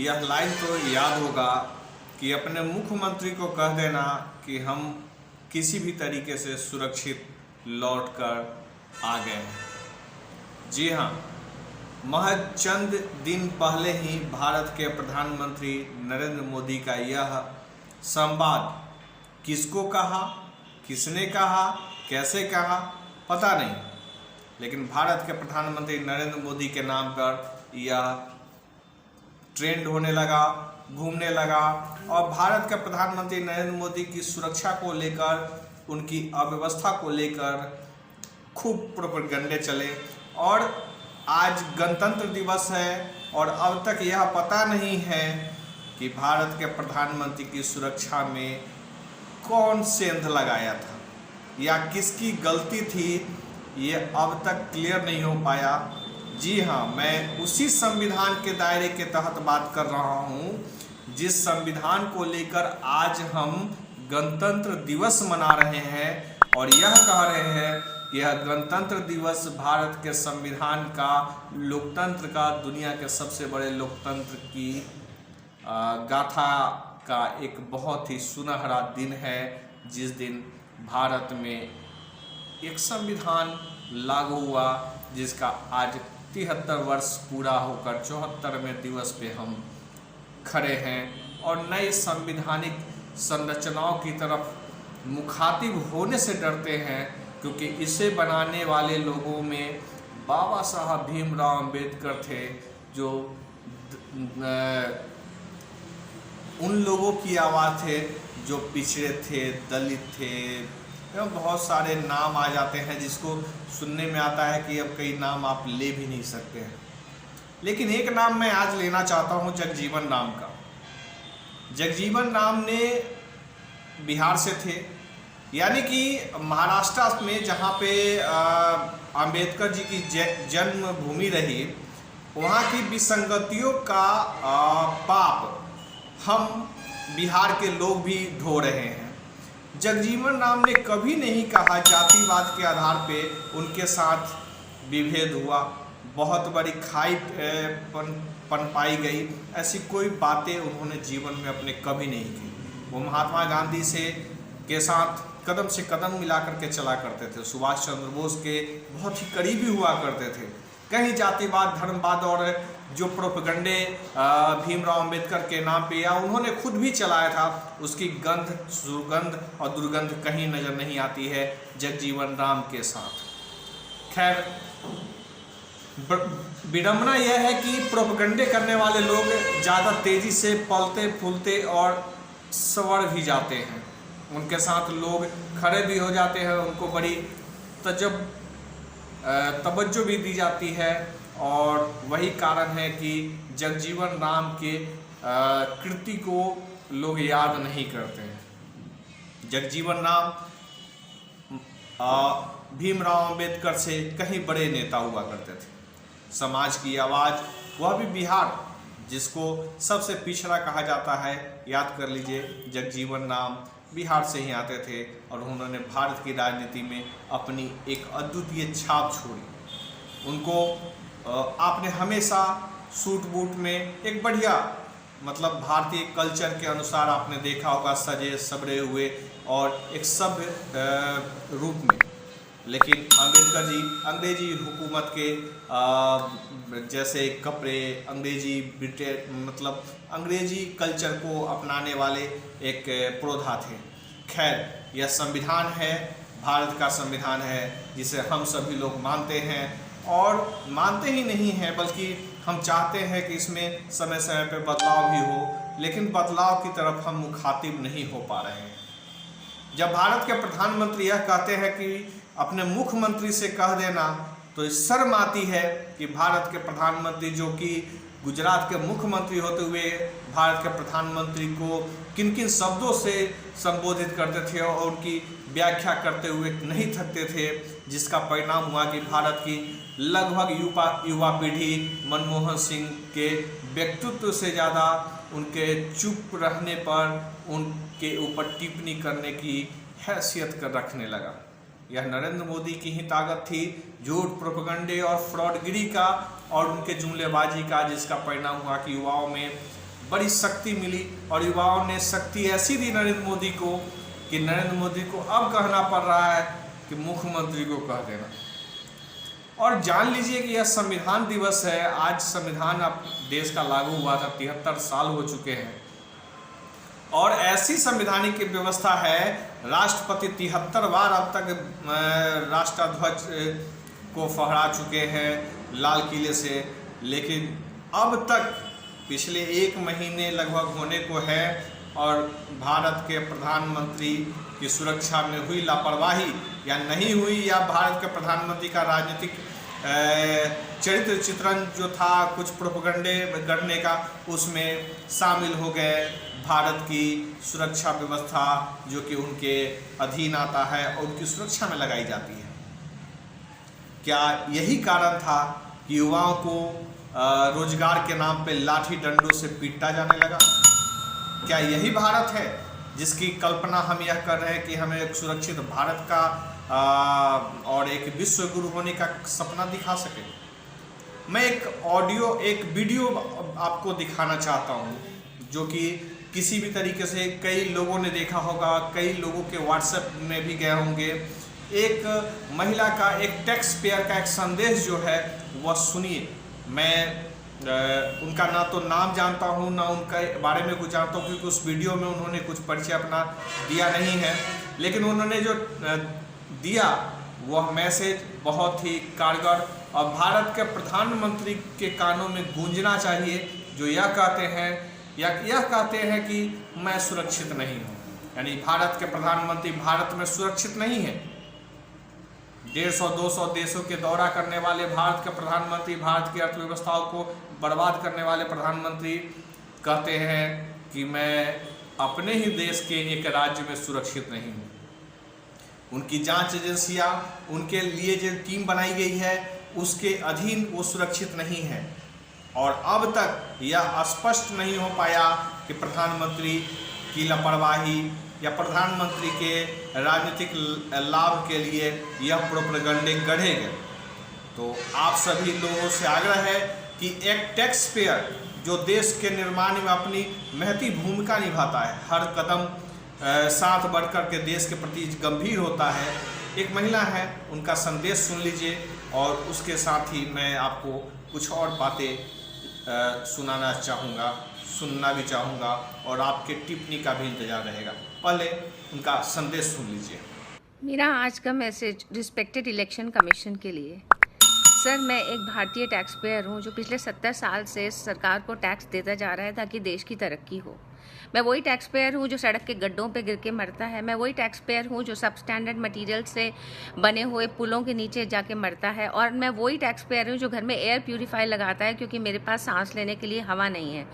यह लाइन तो याद होगा कि अपने मुख्यमंत्री को कह देना कि हम किसी भी तरीके से सुरक्षित लौटकर आ गए हैं। जी हाँ, महज चंद दिन पहले ही भारत के प्रधानमंत्री नरेंद्र मोदी का यह संवाद किसको कहा, किसने कहा, कैसे कहा पता नहीं, लेकिन भारत के प्रधानमंत्री नरेंद्र मोदी के नाम पर यह ट्रेंड होने लगा, घूमने लगा और भारत के प्रधानमंत्री नरेंद्र मोदी की सुरक्षा को लेकर, उनकी अव्यवस्था को लेकर खूब प्रोपेगेंडे चले। और आज गणतंत्र दिवस है और अब तक यह पता नहीं है कि भारत के प्रधानमंत्री की सुरक्षा में कौन सेंध लगाया था या किसकी गलती थी, ये अब तक क्लियर नहीं हो पाया। जी हाँ, मैं उसी संविधान के दायरे के तहत बात कर रहा हूँ जिस संविधान को लेकर आज हम गणतंत्र दिवस मना रहे हैं और यह कह रहे हैं कि यह गणतंत्र दिवस भारत के संविधान का, लोकतंत्र का, दुनिया के सबसे बड़े लोकतंत्र की गाथा का एक बहुत ही सुनहरा दिन है, जिस दिन भारत में एक संविधान लागू हुआ जिसका आज 73 वर्ष पूरा होकर 74वें दिवस पे हम खड़े हैं और नए संवैधानिक संरचनाओं की तरफ मुखातिब होने से डरते हैं, क्योंकि इसे बनाने वाले लोगों में बाबा साहब भीमराव अंबेडकर थे, जो उन लोगों की आवाज़ थे जो पिछड़े थे, दलित थे, एवं बहुत सारे नाम आ जाते हैं जिसको सुनने में आता है कि अब कई नाम आप ले भी नहीं सकते हैं। लेकिन एक नाम मैं आज लेना चाहता हूं, जगजीवन राम का। जगजीवन राम ने बिहार से थे, यानी कि महाराष्ट्र में जहां पे अंबेडकर जी की जन्मभूमि रही, वहां की विसंगतियों का पाप हम बिहार के लोग भी ढो रहे हैं। जगजीवन राम ने कभी नहीं कहा जातिवाद के आधार पे उनके साथ विभेद हुआ, बहुत बड़ी खाई पनपाई गई, ऐसी कोई बातें उन्होंने जीवन में अपने कभी नहीं की। वो महात्मा गांधी के साथ कदम से कदम मिला करके चला करते थे, सुभाष चंद्र बोस के बहुत ही करीबी हुआ करते थे। कहीं जातिवाद, धर्मवाद और जो प्रोपेगेंडे भीमराव अंबेडकर के नाम पे या उन्होंने खुद भी चलाया था, उसकी गंध, सुगंध और दुर्गंध कहीं नजर नहीं आती है जगजीवन राम के साथ। खैर, विडंबना यह है कि प्रोपेगेंडे करने वाले लोग ज़्यादा तेजी से पलते फूलते और संवर भी जाते हैं, उनके साथ लोग खड़े भी हो जाते हैं, उनको बड़ी तवज्जो भी दी जाती है। और वही कारण है कि जगजीवन राम के कृति को लोग याद नहीं करते हैं। जगजीवन राम भीमराव अंबेडकर से कहीं बड़े नेता हुआ करते थे, समाज की आवाज़, वह भी बिहार जिसको सबसे पिछड़ा कहा जाता है। याद कर लीजिए, जगजीवन राम बिहार से ही आते थे और उन्होंने भारत की राजनीति में अपनी एक अद्वितीय छाप छोड़ी। उनको आपने हमेशा सूट बूट में एक बढ़िया, मतलब भारतीय कल्चर के अनुसार आपने देखा होगा, सजे सबरे हुए और एक सभ्य रूप में। लेकिन अंबेडकर जी अंग्रेजी हुकूमत के जैसे कपड़े, अंग्रेजी मतलब अंग्रेजी कल्चर को अपनाने वाले एक प्रोधा थे। खैर, यह संविधान है, भारत का संविधान है, जिसे हम सभी लोग मानते हैं और मानते ही नहीं हैं, बल्कि हम चाहते हैं कि इसमें समय समय पर बदलाव भी हो, लेकिन बदलाव की तरफ हम मुखातिब नहीं हो पा रहे हैं। जब भारत के प्रधानमंत्री यह कहते हैं कि अपने मुख्यमंत्री से कह देना, तो शर्म आती है कि भारत के प्रधानमंत्री, जो कि गुजरात के मुख्यमंत्री होते हुए भारत के प्रधानमंत्री को किन किन शब्दों से संबोधित करते थे और उनकी व्याख्या करते हुए नहीं थकते थे, जिसका परिणाम हुआ कि भारत की लगभग युवा पीढ़ी मनमोहन सिंह के व्यक्तित्व से ज़्यादा उनके चुप रहने पर उनके ऊपर टिप्पणी करने की हैसियत कर रखने लगा। यह नरेंद्र मोदी की ही ताकत थी, झूठ, प्रोपेगेंडे और फ्रॉडगिरी का और उनके जुमलेबाजी का, जिसका परिणाम हुआ कि युवाओं में बड़ी शक्ति मिली और युवाओं ने शक्ति ऐसी दी नरेंद्र मोदी को कि नरेंद्र मोदी को अब कहना पड़ रहा है कि मुख्यमंत्री को कह देना। और जान लीजिए कि यह संविधान दिवस है। आज संविधान अब देश का लागू हुआ था, 73 साल हो चुके हैं और ऐसी संवैधानिक व्यवस्था है, राष्ट्रपति 73 बार अब तक राष्ट्रध्वज को फहरा चुके हैं लाल किले से, लेकिन अब तक पिछले 1 महीने लगभग होने को है और भारत के प्रधानमंत्री की सुरक्षा में हुई लापरवाही या नहीं हुई, या भारत के प्रधानमंत्री का राजनीतिक चरित्र चित्रण जो था कुछ प्रोपेगेंडे करने का, उसमें शामिल हो गए भारत की सुरक्षा व्यवस्था जो कि उनके अधीन आता है और उनकी सुरक्षा में लगाई जाती है। क्या यही कारण था कि युवाओं को रोजगार के नाम पे लाठी डंडों से पीटा जाने लगा? क्या यही भारत है जिसकी कल्पना हम यह कर रहे हैं कि हमें एक सुरक्षित भारत का और एक विश्व गुरु होने का सपना दिखा सके? मैं एक वीडियो आपको दिखाना चाहता हूं जो कि किसी भी तरीके से कई लोगों ने देखा होगा, कई लोगों के व्हाट्सएप में भी गए होंगे। एक महिला का, एक टैक्स पेयर का एक संदेश जो है वह सुनिए। मैं उनका ना तो नाम जानता हूं ना उनके बारे में कुछ जानता हूं, क्योंकि उस वीडियो में उन्होंने कुछ परिचय अपना दिया नहीं है, लेकिन उन्होंने जो दिया वह मैसेज बहुत ही कारगर और भारत के प्रधानमंत्री के कानों में गूंजना चाहिए, जो यह कहते हैं कि मैं सुरक्षित नहीं हूं। यानी भारत के प्रधानमंत्री भारत में सुरक्षित नहीं है। 150-200 देशों के दौरा करने वाले भारत के प्रधानमंत्री, भारत की अर्थव्यवस्थाओं को बर्बाद करने वाले प्रधानमंत्री कहते हैं कि मैं अपने ही देश के एक राज्य में सुरक्षित नहीं हूँ। उनकी जांच एजेंसियां, उनके लिए जो टीम बनाई गई है उसके अधीन वो सुरक्षित नहीं है। और अब तक यह स्पष्ट नहीं हो पाया कि प्रधानमंत्री की लापरवाही या प्रधानमंत्री के राजनीतिक लाभ के लिए यह प्रोपेगेंडे गढ़े गए। तो आप सभी लोगों से आग्रह है कि एक टैक्स पेयर जो देश के निर्माण में अपनी महती भूमिका निभाता है, हर कदम साथ बढ़कर के देश के प्रति गंभीर होता है, एक महिला है, उनका संदेश सुन लीजिए और उसके साथ ही मैं आपको कुछ और बातें सुनाना चाहूँगा, सुनना भी चाहूँगा और आपके टिप्पणी का भी इंतजार रहेगा। पहले उनका संदेश सुन लीजिए। मेरा आज का मैसेज रिस्पेक्टेड इलेक्शन कमीशन के लिए। सर, मैं एक भारतीय टैक्स पेयर हूँ जो पिछले 70 साल से सरकार को टैक्स देता जा रहा है ताकि देश की तरक्की हो। मैं वही टैक्स पेयर हूँ जो सड़क के गड्ढों पे गिर के मरता है। मैं वही टैक्स पेयर हूँ जो सब स्टैंडर्ड मटेरियल से बने हुए पुलों के नीचे जाके मरता है। और मैं वही टैक्स पेयर हूँ जो घर में एयर प्यूरीफायर लगाता है क्योंकि मेरे पास सांस लेने के लिए हवा नहीं है,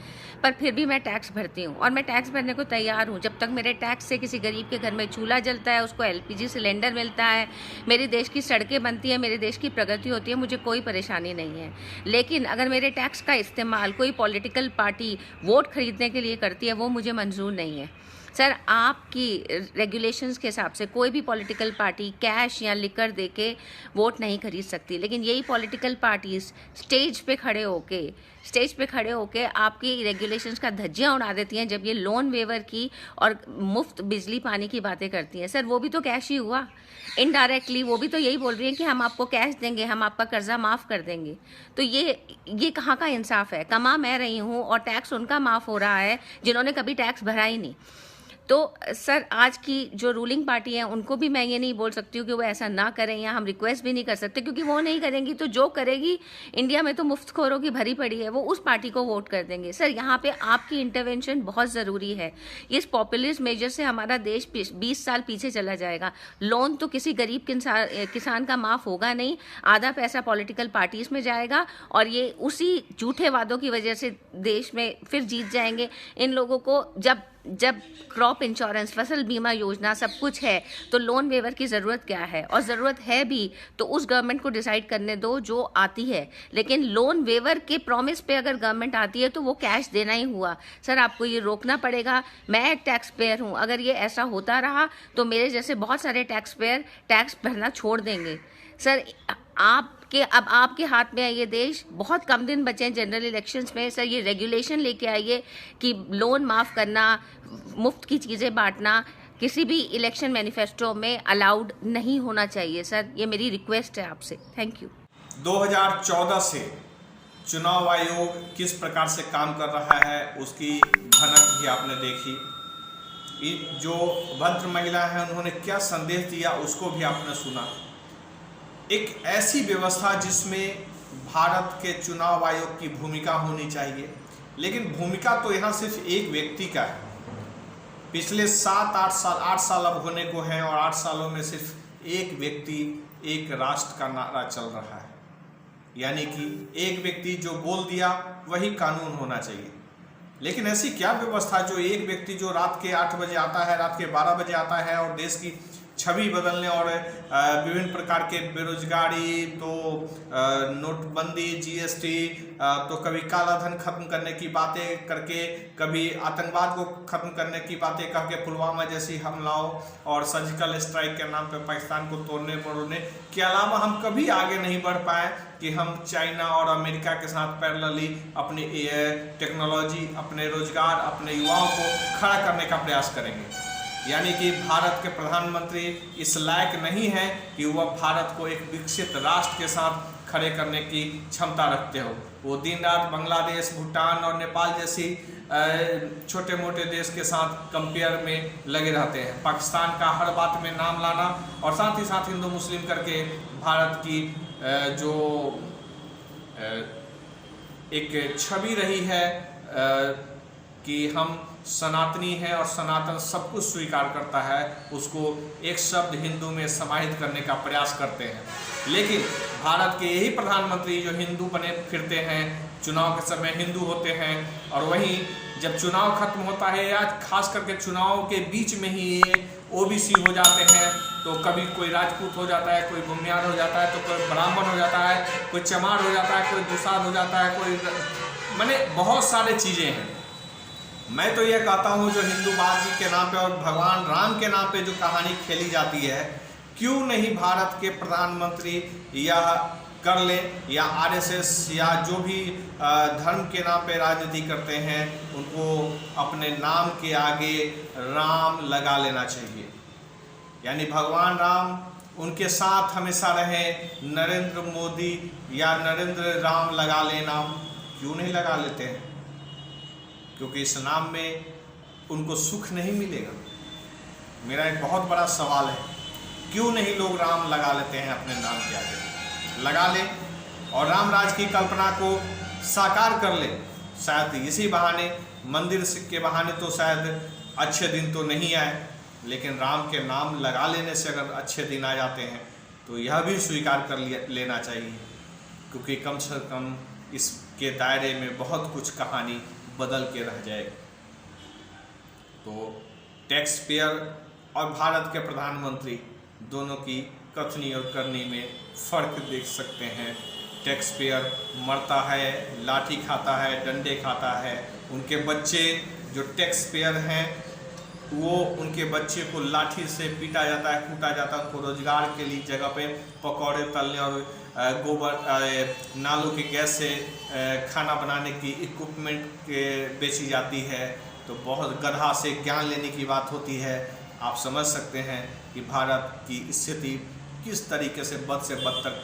पर फिर भी मैं टैक्स भरती हूँ और मैं टैक्स भरने को तैयार हूँ। जब तक मेरे टैक्स से किसी गरीब के घर में चूल्हा जलता है, उसको LPG सिलेंडर मिलता है, मेरे देश की सड़कें बनती है, मेरे देश की प्रगति होती है, मुझे कोई परेशानी नहीं है। लेकिन अगर मेरे टैक्स का इस्तेमाल कोई पॉलिटिकल पार्टी वोट खरीदने के लिए करती है, वो मुझे मंजूर नहीं है। सर, आपकी रेगुलेशंस के हिसाब से कोई भी पॉलिटिकल पार्टी कैश या लिकर दे के वोट नहीं खरीद सकती, लेकिन यही पॉलिटिकल पार्टीज स्टेज पे खड़े होके आपकी रेगुलेशंस का धज्जियां उड़ा देती हैं जब ये लोन वेवर की और मुफ्त बिजली पानी की बातें करती हैं। सर, वो भी तो कैश ही हुआ। इनडायरेक्टली वो भी तो यही बोल रही हैं कि हम आपको कैश देंगे, हम आपका कर्जा माफ़ कर देंगे। तो ये कहाँ का इंसाफ है? कमा मैं रही हूँ और टैक्स उनका माफ़ हो रहा है जिन्होंने कभी टैक्स भरा ही नहीं। तो सर, आज की जो रूलिंग पार्टी है उनको भी मैं ये नहीं बोल सकती हूँ कि वो ऐसा ना करें, या हम रिक्वेस्ट भी नहीं कर सकते, क्योंकि वो नहीं करेंगी तो जो करेगी, इंडिया में तो मुफ्तखोरों की भरी पड़ी है, वो उस पार्टी को वोट कर देंगे। सर, यहाँ पे आपकी इंटरवेंशन बहुत ज़रूरी है। इस पॉपुलिस्ट मेजर से हमारा देश 20 साल पीछे चला जाएगा। लोन तो किसी गरीब किसान का माफ़ होगा नहीं, आधा पैसा पॉलिटिकल पार्टीज़ में जाएगा और ये उसी झूठे वादों की वजह से देश में फिर जीत जाएंगे। इन लोगों को जब क्रॉप इंश्योरेंस, फसल बीमा योजना सब कुछ है, तो लोन वेवर की ज़रूरत क्या है? और ज़रूरत है भी तो उस गवर्नमेंट को डिसाइड करने दो जो आती है। लेकिन लोन वेवर के प्रॉमिस पे अगर गवर्नमेंट आती है तो वो कैश देना ही हुआ। सर, आपको ये रोकना पड़ेगा। मैं एक टैक्स पेयर हूँ, अगर ये ऐसा होता रहा तो मेरे जैसे बहुत सारे टैक्स पेयर टैक्स भरना छोड़ देंगे। सर अब आपके हाथ में है ये देश, बहुत कम दिन बचे हैं जनरल इलेक्शंस में। सर ये रेगुलेशन लेके आइए कि लोन माफ़ करना, मुफ्त की चीज़ें बांटना किसी भी इलेक्शन मैनिफेस्टो में अलाउड नहीं होना चाहिए। सर ये मेरी रिक्वेस्ट है आपसे। Thank you. 2014 से चुनाव आयोग किस प्रकार से काम कर रहा है उसकी भनक भी आपने देखी। जो भद्र महिला है उन्होंने क्या संदेश दिया उसको भी आपने सुना। एक ऐसी व्यवस्था जिसमें भारत के चुनाव आयोग की भूमिका होनी चाहिए, लेकिन भूमिका तो यहाँ सिर्फ एक व्यक्ति का है। पिछले 8 साल अब होने को हैं और 8 सालों में सिर्फ एक व्यक्ति एक राष्ट्र का नारा चल रहा है, यानी कि एक व्यक्ति जो बोल दिया वही कानून होना चाहिए। लेकिन ऐसी क्या व्यवस्था जो एक व्यक्ति जो रात के 8 बजे आता है, रात के 12 बजे आता है और देश की छवि बदलने और विभिन्न प्रकार के बेरोजगारी, तो नोटबंदी, जीएसटी, तो कभी काला धन खत्म करने की बातें करके, कभी आतंकवाद को खत्म करने की बातें कह के पुलवामा जैसी हमलाओं और सर्जिकल स्ट्राइक के नाम पे पाकिस्तान को तोड़ने पड़ोने के अलावा हम कभी आगे नहीं बढ़ पाए कि हम चाइना और अमेरिका के साथ पैरेलली अपनी टेक्नोलॉजी, अपने रोजगार, अपने युवाओं को खड़ा करने का प्रयास करेंगे। यानी कि भारत के प्रधानमंत्री इस लायक नहीं है कि वह भारत को एक विकसित राष्ट्र के साथ खड़े करने की क्षमता रखते हो। वो दिन रात बांग्लादेश, भूटान और नेपाल जैसी छोटे मोटे देश के साथ कंपेयर में लगे रहते हैं। पाकिस्तान का हर बात में नाम लाना और साथ ही साथ हिंदू मुस्लिम करके भारत की जो एक छवि रही है कि हम सनातनी है और सनातन सब कुछ स्वीकार करता है, उसको एक शब्द हिंदू में समाहित करने का प्रयास करते हैं। लेकिन भारत के यही प्रधानमंत्री जो हिंदू बने फिरते हैं, चुनाव के समय हिंदू होते हैं, और वहीं जब चुनाव खत्म होता है या खास करके चुनाव के बीच में ही ये ओबीसी हो जाते हैं, तो कभी कोई राजपूत हो जाता है, कोई भूमियार हो जाता है, तो कोई ब्राह्मण हो जाता है, कोई चमार हो जाता है, कोई दुसाध हो जाता है, कोई माने बहुत सारे चीज़ें हैं। मैं तो ये कहता हूँ जो हिंदूवादी के नाम पे और भगवान राम के नाम पे जो कहानी खेली जाती है, क्यों नहीं भारत के प्रधानमंत्री यह कर ले, या आरएसएस या जो भी धर्म के नाम पे राजनीति करते हैं उनको अपने नाम के आगे राम लगा लेना चाहिए। यानी भगवान राम उनके साथ हमेशा रहे, नरेंद्र मोदी या नरेंद्र राम लगा लेना क्यों नहीं लगा लेते हैं? क्योंकि इस नाम में उनको सुख नहीं मिलेगा। मेरा एक बहुत बड़ा सवाल है, क्यों नहीं लोग राम लगा लेते हैं अपने नाम के आगे? लगा ले और राम राज की कल्पना को साकार कर ले। शायद इसी बहाने, मंदिर के बहाने तो शायद अच्छे दिन तो नहीं आए, लेकिन राम के नाम लगा लेने से अगर अच्छे दिन आ जाते हैं तो यह भी स्वीकार कर लेना चाहिए, क्योंकि कम से कम इसके दायरे में बहुत कुछ कहानी बदल के रह जाएगी। तो टैक्स पेयर और भारत के प्रधानमंत्री दोनों की कथनी और करनी में फ़र्क देख सकते हैं। टैक्स पेयर मरता है, लाठी खाता है, डंडे खाता है। उनके बच्चे जो टैक्स पेयर हैं वो उनके बच्चे को लाठी से पीटा जाता है, कूटा जाता है। उनको रोजगार के लिए जगह पे पकौड़े तलने और गोबर नालों के गैस से खाना बनाने की इक्विपमेंट बेची जाती है। तो बहुत गधा से ज्ञान लेने की बात होती है। आप समझ सकते हैं कि भारत की स्थिति किस तरीके से बदतर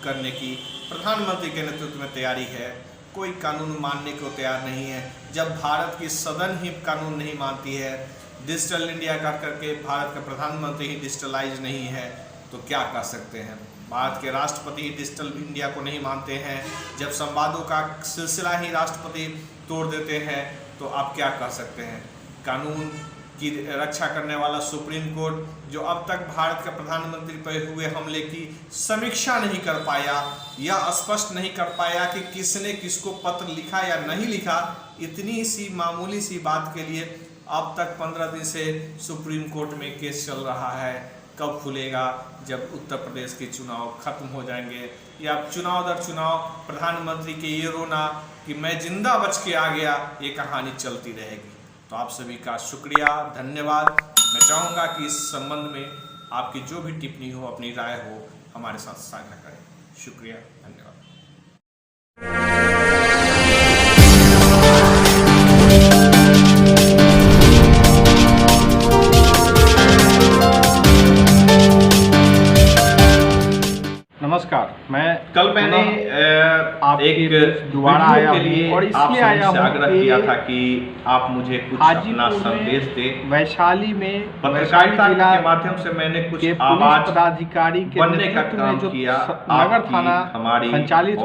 करने की प्रधानमंत्री के नेतृत्व में तैयारी है। कोई कानून मानने को तैयार नहीं है। जब भारत की सदन ही कानून नहीं मानती है, डिजिटल इंडिया कर करके भारत का प्रधानमंत्री ही डिजिटलाइज नहीं है, तो क्या कर सकते हैं? भारत के राष्ट्रपति डिजिटल इंडिया को नहीं मानते हैं। जब संवादों का सिलसिला ही राष्ट्रपति तोड़ देते हैं तो आप क्या कर सकते हैं? कानून की रक्षा करने वाला सुप्रीम कोर्ट जो अब तक भारत के प्रधानमंत्री पर हुए हमले की समीक्षा नहीं कर पाया या स्पष्ट नहीं कर पाया कि किसने किसको पत्र लिखा या नहीं लिखा, इतनी सी मामूली सी बात के लिए अब तक 15 दिन से सुप्रीम कोर्ट में केस चल रहा है। कब खुलेगा? जब उत्तर प्रदेश के चुनाव खत्म हो जाएंगे या चुनाव दर चुनाव प्रधानमंत्री के ये रोना कि मैं जिंदा बच के आ गया, ये कहानी चलती रहेगी। तो आप सभी का शुक्रिया, धन्यवाद। मैं चाहूँगा कि इस संबंध में आपकी जो भी टिप्पणी हो, अपनी राय हो, हमारे साथ साझा करें। शुक्रिया, धन्यवाद। नमस्कार, मैं कल मैंने एक दोबारा आया के लिए और इसलिए आया हूँ आग्रह किया था कि आप मुझे कुछ अपना संदेश दें। वैशाली में पत्रकारिता के माध्यम से मैंने कुछ आवाज पदाधिकारी के बनने का काम किया। नगर थाना हमारी संचालित